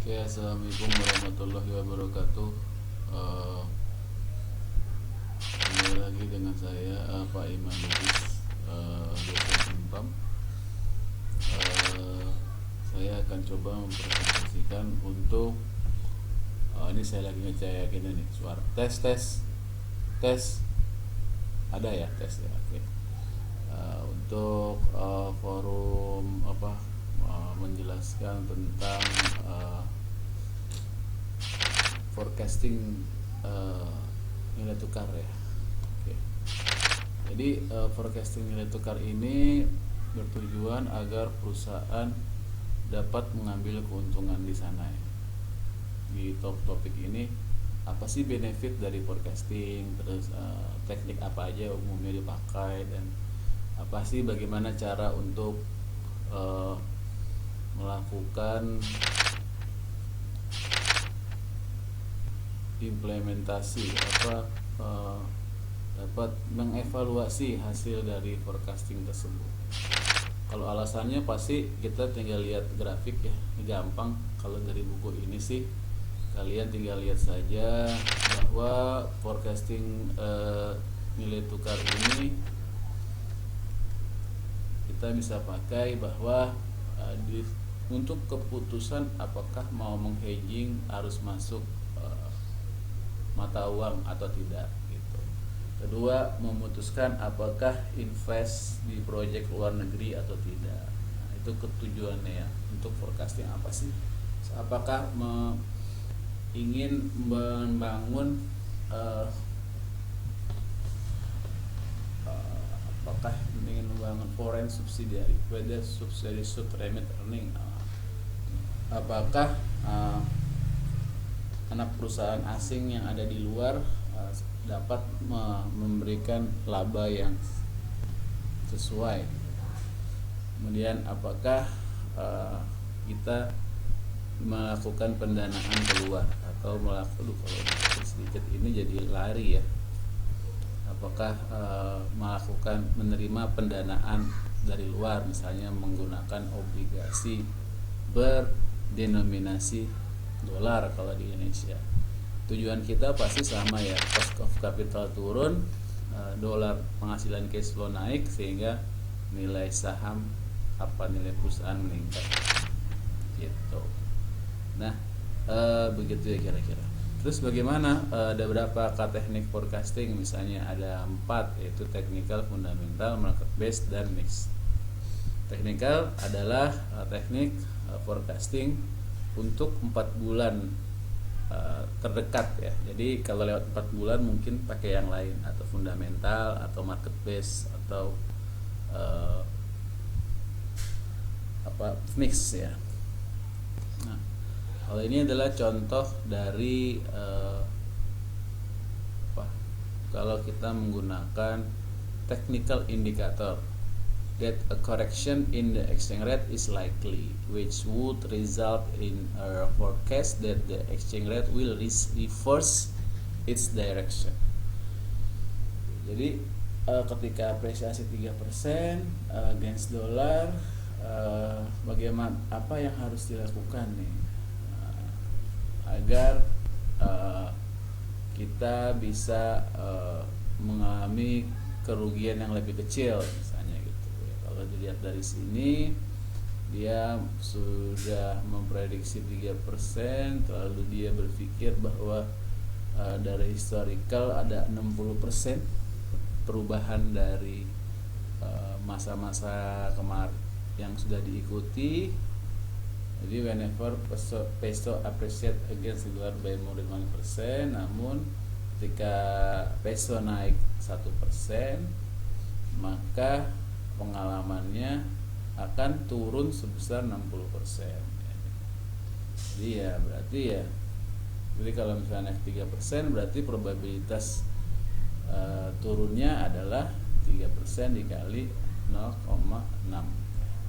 Oke, assalamualaikum warahmatullahi wabarakatuh. Eh, Kembali lagi dengan saya Pak Iman Lubis, dosen Unpam. Eh, saya akan coba mempresentasikan untuk ini saya lagi ngecek ini nih suara tes tes tes ada ya tes ya, oke. Untuk forum apa menjelaskan tentang forecasting nilai tukar ya. Oke. Jadi forecasting nilai tukar ini bertujuan agar perusahaan dapat mengambil keuntungan di sana ya. Di topik ini apa sih benefit dari forecasting, terus teknik apa aja umumnya dipakai, dan apa sih bagaimana cara untuk melakukan implementasi dapat mengevaluasi hasil dari forecasting tersebut. Kalau alasannya pasti kita tinggal lihat grafik ya, ini gampang. Kalau dari buku ini sih kalian tinggal lihat saja bahwa forecasting nilai tukar ini kita bisa pakai bahwa untuk keputusan apakah mau menghedging arus masuk mata uang atau tidak gitu. Kedua, memutuskan apakah invest di proyek luar negeri atau tidak. Nah, itu ketujuannya ya. Untuk forecasting apa sih? Apakah ingin membangun apakah ingin membangun foreign subsidiary, whether subsidiary should remit earning. Apakah anak perusahaan asing yang ada di luar dapat memberikan laba yang sesuai. Kemudian apakah kita melakukan pendanaan keluar atau melakukan, kalau sedikit ini jadi lari ya, apakah melakukan menerima pendanaan dari luar, misalnya menggunakan obligasi berdenominasi dolar kalau di Indonesia. Tujuan kita pasti sama ya, cost of capital turun, dolar penghasilan cash flow naik, sehingga nilai saham nilai perusahaan meningkat gitu. Nah begitu ya kira-kira. Terus bagaimana, ada berapa teknik forecasting? Misalnya ada 4, yaitu technical, fundamental, market based, dan mix. Technical adalah teknik forecasting untuk 4 bulan terdekat ya. Jadi kalau lewat 4 bulan mungkin pakai yang lain, atau fundamental, atau market base, atau mix ya. Nah, kalau ini adalah contoh dari kalau kita menggunakan technical indicator that a correction in the exchange rate is likely, which would result in a forecast that the exchange rate will reverse its direction. Jadi ketika apresiasi 3% against dolar, bagaimana, apa yang harus dilakukan nih agar kita bisa mengalami kerugian yang lebih kecil misalnya gitu ya. Kalau dilihat dari sini dia sudah memprediksi 3%, lalu dia berpikir bahwa dari historical ada 60% perubahan dari masa-masa kemarin yang sudah diikuti. Jadi whenever peso appreciate against the dollar by more than 1%, namun ketika peso naik 1%, maka pengalamannya akan turun sebesar 60%. Jadi ya berarti ya, jadi kalau misalnya naik 3% berarti probabilitas turunnya adalah 3% dikali 0,6,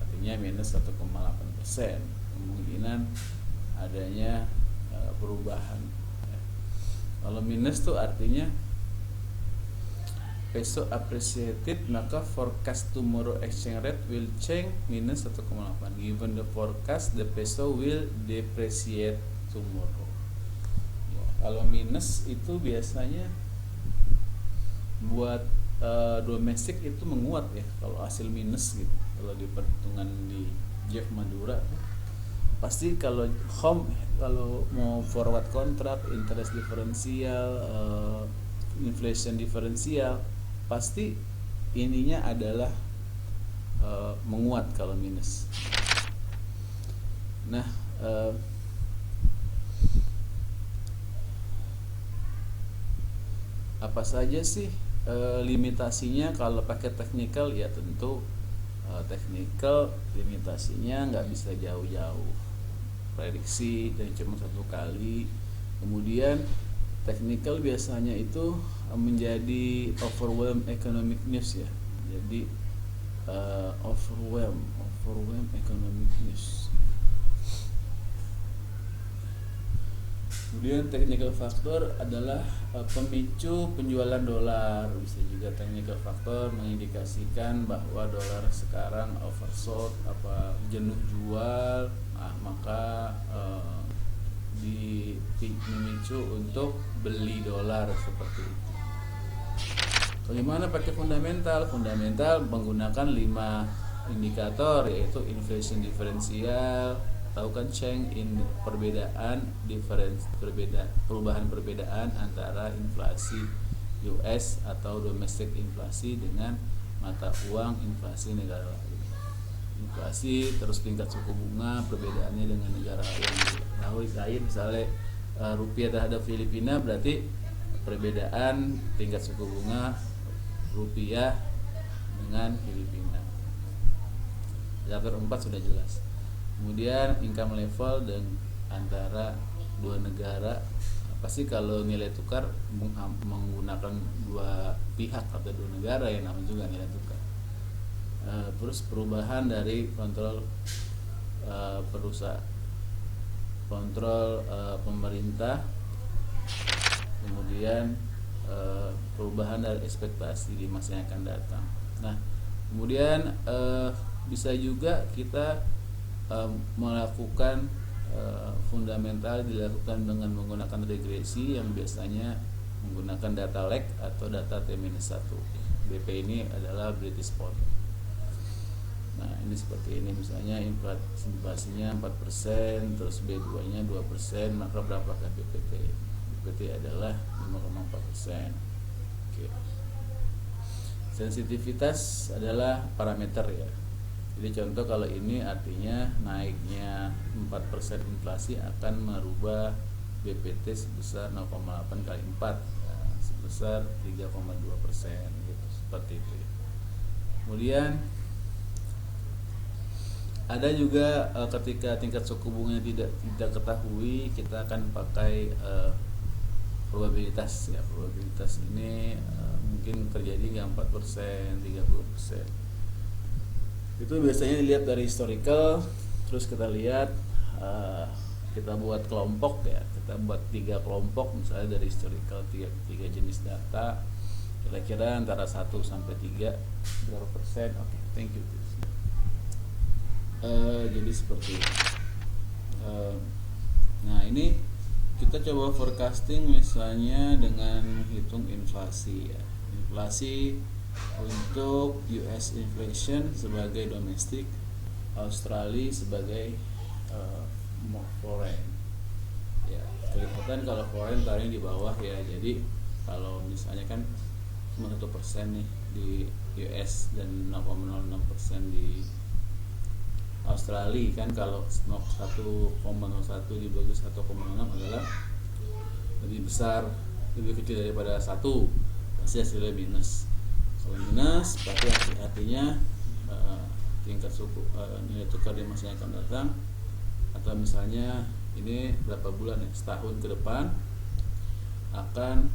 artinya minus 1,8%. Kemungkinan adanya perubahan. Kalau minus tuh artinya peso appreciated, maka forecast tomorrow exchange rate will change minus 1,8. Given the forecast, the peso will depreciate tomorrow. Ya, kalau minus itu biasanya buat domestik itu menguat ya, kalau hasil minus gitu. Kalau di perhitungan di Jeff Madura pasti kalau mau forward contract, interest differential, inflation differential, pasti ininya adalah menguat kalau minus. Nah, apa saja sih limitasinya kalau pakai technical? Ya tentu technical limitasinya nggak bisa jauh-jauh, prediksi dan cuma satu kali. Kemudian technical biasanya itu menjadi overwhelm economic news ya, jadi overwhelm economic news. Kemudian technical factor adalah pemicu penjualan dolar. Bisa juga technical factor mengindikasikan bahwa dolar sekarang oversold, jenuh jual, maka memicu untuk beli dolar seperti itu. Bagaimana pakai fundamental? Fundamental menggunakan 5 indikator, yaitu inflation differential. Tahu kan Cheng, perubahan perbedaan antara inflasi US atau domestic inflasi dengan mata uang inflasi negara lain. Inflasi terus tingkat suku bunga, perbedaannya dengan negara lain, misalnya rupiah terhadap Filipina, berarti perbedaan tingkat suku bunga rupiah dengan Filipina. Chapter 4 sudah jelas. Kemudian income level dan antara dua negara, pasti kalau nilai tukar menggunakan dua pihak atau dua negara yang namanya juga nilai tukar. Terus perubahan dari kontrol pemerintah, kemudian perubahan dari ekspektasi di masa yang akan datang. Nah, kemudian bisa juga kita melakukan fundamental dilakukan dengan menggunakan regresi yang biasanya menggunakan data lag atau data T-1. BP ini adalah British Pound. Nah, ini seperti ini, misalnya inflasinya 4%, terus B2 nya 2%, maka berapakah BPT? BPT adalah 5,4%. Oke. Sensitivitas adalah parameter ya. Jadi contoh kalau ini artinya naiknya 4% inflasi akan merubah BPT sebesar 0,8 kali 4 ya, sebesar 3,2% gitu, seperti itu ya. Kemudian ada juga ketika tingkat suku bunga tidak ketahui, kita akan pakai probabilitas ya. Probabilitas ini mungkin terjadi nggak 4%, 30%. Itu biasanya dilihat dari historical, terus kita lihat kita buat kelompok ya, kita buat 3 kelompok misalnya dari historical, 3 jenis data, kira-kira antara 1 sampai 3 berapa persen. Oke, thank you. Jadi seperti itu. Nah, ini kita coba forecasting misalnya dengan hitung inflasi ya. Inflasi untuk US inflation sebagai domestik, Australia sebagai foreign. Ya, kelihatan kalau foreign taruhnya di bawah ya. Jadi kalau misalnya kan cuma 1% nih di US dan 0,06% di Australia, kan kalau 1,01 dibagi 1,06 adalah lebih besar, lebih kecil daripada 1, pasti hasilnya minus. Kalau minus berarti artinya tingkat suku nilai tukar di masa yang akan datang, atau misalnya ini berapa bulan ya, setahun ke depan akan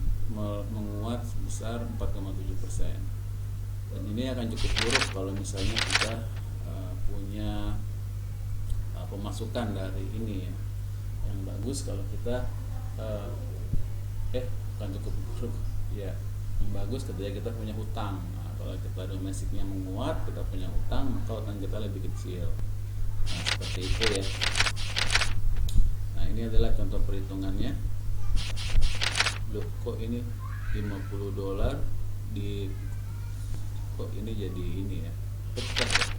menguat sebesar 4,7%. Dan ini akan cukup buruk kalau misalnya kita punya pemasukan dari ini ya. Yang bagus kalau kita akan cukup buruk ya. Yang bagus ketika kita punya hutang. Nah, kalau kita domestiknya menguat, kita punya hutang, maka hutang kita lebih kecil. Nah, seperti itu ya. Nah, ini adalah contoh perhitungannya. Loh, kok ini 50 dolar di kok ini jadi ini ya, pecah ya.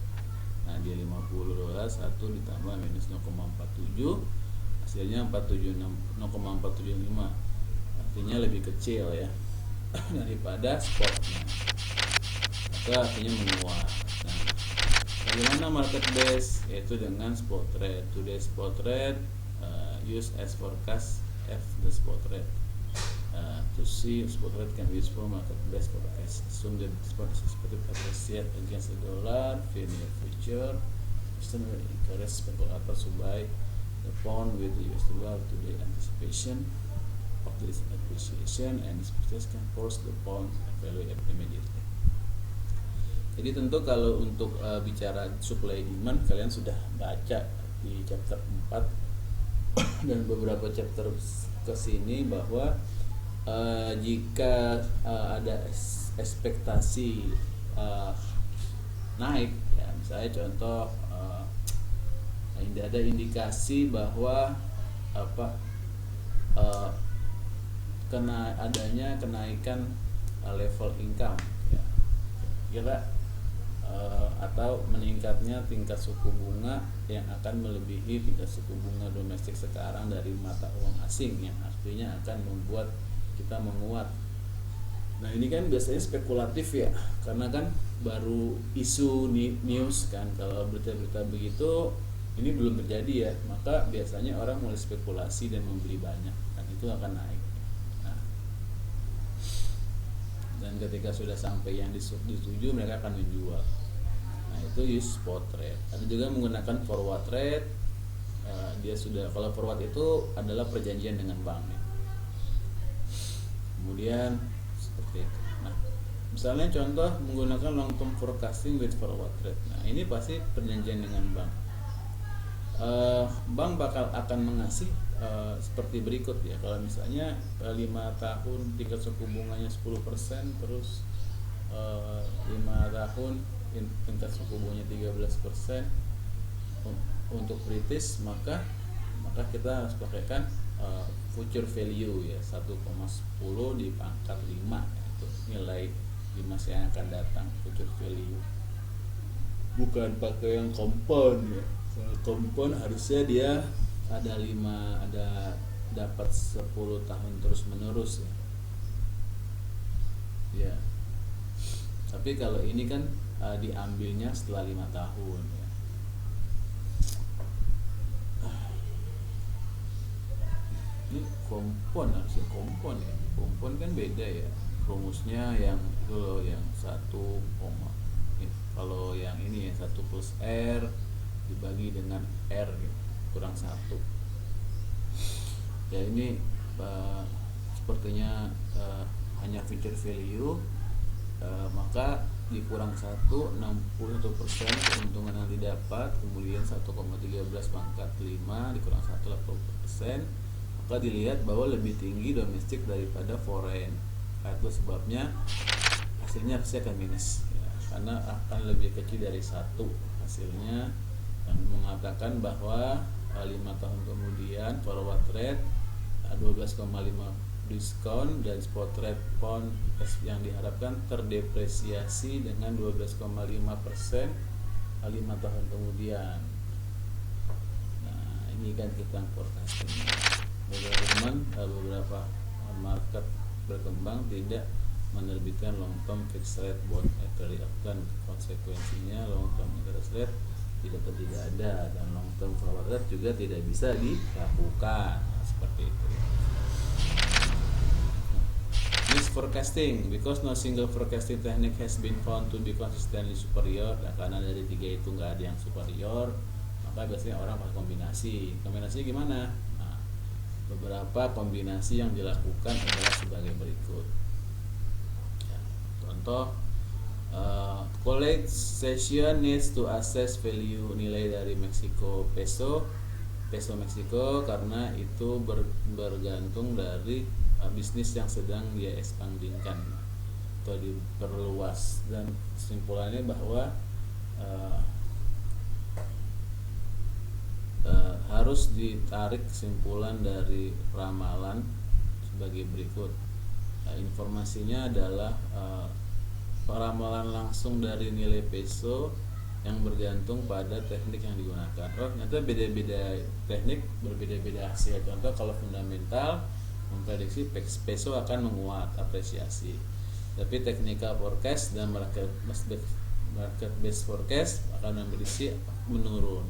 Nah, dia 50 dolar 1 ditambah minus 0,47, hasilnya 0,475, artinya lebih kecil ya daripada spotnya, maka artinya menguat. Nah, bagaimana market base? Yaitu dengan spot rate. Today's spot rate use as forecast of the spot rate. To see spot rate can be used for market based forecast. Assume that the spot is expected to appreciate against the dollar in the near future. Externally encourage speculators to buy the pound with the US dollar to the anticipation of this appreciation, and this process can force the pound evaluate immediately. Jadi tentu kalau untuk bicara supply demand, kalian sudah baca di chapter 4 dan beberapa chapter ke sini bahwa jika ada ekspektasi naik ya, misalnya contoh ada indikasi bahwa adanya kenaikan level income ya, kira atau meningkatnya tingkat suku bunga yang akan melebihi tingkat suku bunga domestik sekarang dari mata uang asing, yang artinya akan membuat kita menguat. Nah, ini kan biasanya spekulatif ya, karena kan baru isu news kan. Kalau berita-berita begitu ini belum terjadi ya, maka biasanya orang mulai spekulasi dan membeli banyak, dan itu akan naik. Nah, dan ketika sudah sampai yang dituju, mereka akan menjual. Nah, itu use spot rate. Ada juga menggunakan forward rate. Dia sudah, kalau forward itu adalah perjanjian dengan bank ya. Kemudian seperti itu. Nah, misalnya contoh menggunakan long term forecasting with forward rate. Nah, ini pasti perjanjian dengan bank. Bank akan mengasih seperti berikut ya. Kalau misalnya 5 tahun tingkat suku bunganya 10%, terus 5 tahun tingkat suku bunganya 13% untuk British, maka kita harus pakaikan future value ya, 1,10 di pangkat 5, itu nilai di masa yang akan datang, future value. Bukan pakai yang compound ya. Kalau compound harusnya dia ada dapat 10 tahun terus menerus ya. Ya. Tapi kalau ini kan diambilnya setelah 5 tahun ya. Ini kompon, harusnya kompon ya. Kompon kan beda ya, rumusnya yang itu loh, yang 1, kalau yang ini ya 1 plus R dibagi dengan R gitu, kurang 1 ya. Ini sepertinya hanya future value, maka dikurang 1, 61% keuntungan yang didapat, kemudian 1,13 pangkat 5 dikurang 1, 80%, maka dilihat bahwa lebih tinggi domestik daripada foreign. Itu sebabnya hasilnya pasti akan minus ya, karena akan lebih kecil dari 1 hasilnya, yang mengatakan bahwa 5 tahun kemudian forward rate 12,5 diskon, dan spot rate pound yang diharapkan terdepresiasi dengan 12,5% 5 tahun kemudian. Nah, ini kan kita forecasting. Beberapa market berkembang tidak menerbitkan long term fixed rate bond every after, konsekuensinya long term interest rate tidak ada, dan long term forward rate juga tidak bisa dilakukan. Nah, seperti itu. Next, forecasting. Because no single forecasting technique has been found to be consistently superior. Nah, karena dari 3 itu nggak ada yang superior, maka biasanya orang pakai kombinasi. Kombinasinya gimana? Beberapa kombinasi yang dilakukan adalah sebagai berikut ya, contoh college session needs to assess value nilai dari Meksiko peso Meksiko, karena itu bergantung dari bisnis yang sedang dia expandingkan. atau diperluas, dan kesimpulannya bahwa harus ditarik kesimpulan dari ramalan sebagai berikut. Informasinya adalah ramalan langsung dari nilai peso yang bergantung pada teknik yang digunakan. Ternyata beda-beda teknik, berbeda-beda hasil. Contoh kalau fundamental memprediksi peso akan menguat, apresiasi. Tapi technical forecast dan market based forecast akan memprediksi menurun.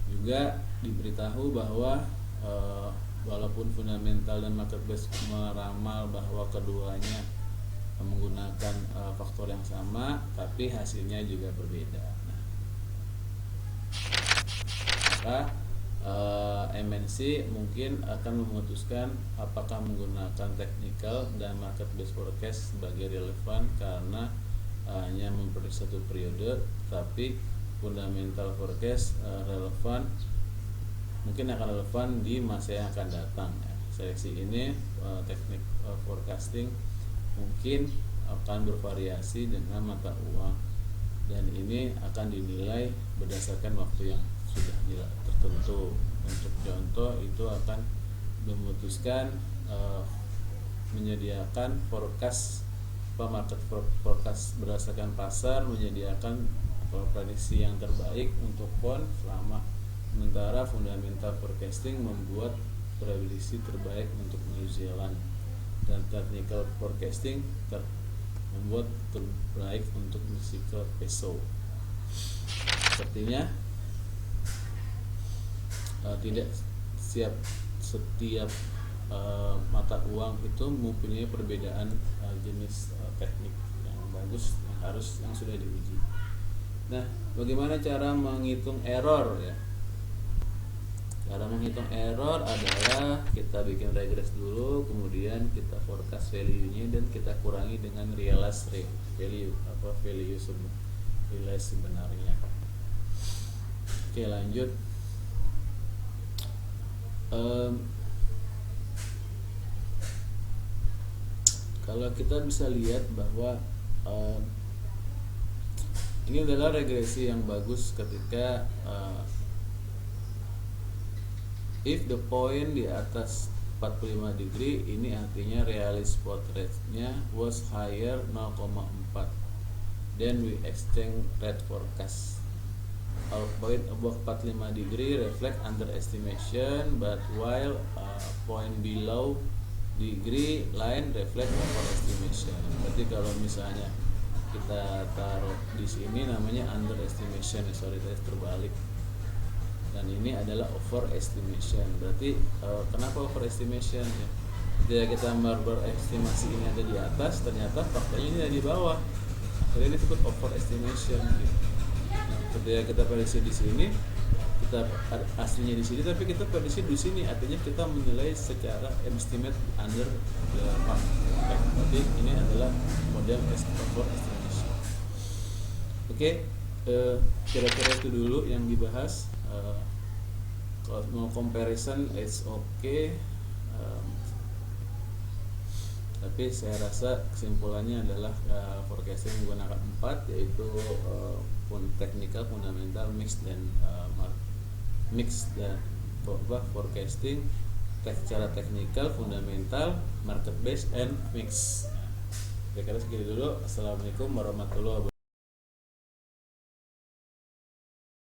Juga diberitahu bahwa walaupun fundamental dan market based meramal bahwa keduanya menggunakan faktor yang sama, tapi hasilnya juga berbeda. Maka MNC mungkin akan memutuskan apakah menggunakan technical dan market based forecast sebagai relevan karena hanya memprediksi satu periode, tapi fundamental forecast mungkin akan relevan di masa yang akan datang. Seleksi ini teknik forecasting mungkin akan bervariasi dengan mata uang, dan ini akan dinilai berdasarkan waktu yang sudah tertentu. Untuk contoh itu akan memutuskan menyediakan forecast market forecast berdasarkan pasar, menyediakan prediksi yang terbaik untuk bond, sementara fundamental forecasting membuat prediksi terbaik untuk New Zealand, dan technical forecasting membuat terbaik untuk Mexico peso. Sepertinya tidak setiap mata uang itu mempunyai perbedaan jenis teknik yang bagus yang sudah diuji. Nah, bagaimana cara menghitung error ya? Cara menghitung error adalah kita bikin regress dulu, kemudian kita forecast value-nya dan kita kurangi dengan realized value realized sebenarnya. Oke, lanjut. Kalau kita bisa lihat bahwa ini adalah regresi yang bagus ketika if the point di atas 45 degree, ini artinya realist spot rate-nya was higher 0,4 then we exchange rate forecast. Our point above 45 degree reflect underestimation, but while point below degree line reflect overestimation. Berarti kalau misalnya kita taruh di sini namanya underestimation, tadi terbalik, dan ini adalah overestimation. Berarti kenapa overestimation ya? Ketika kita berestimasi ini ada di atas, ternyata faktanya ini ada di bawah, akhirnya ini disebut overestimation gitu. Ketika kita prediksi di sini, kita aslinya di sini, tapi kita prediksi di sini, artinya kita menilai secara estimate under the mark. Berarti ini adalah model overestimation. Oke, kira-kira itu dulu yang dibahas. Kalau mau comparison it's okay, tapi saya rasa kesimpulannya adalah forecasting menggunakan 4, yaitu technical, fundamental, mix dan forecasting secara technical, fundamental, market based, and mix. Kira-kira segitu dulu. Assalamualaikum warahmatullahi wabarakatuh.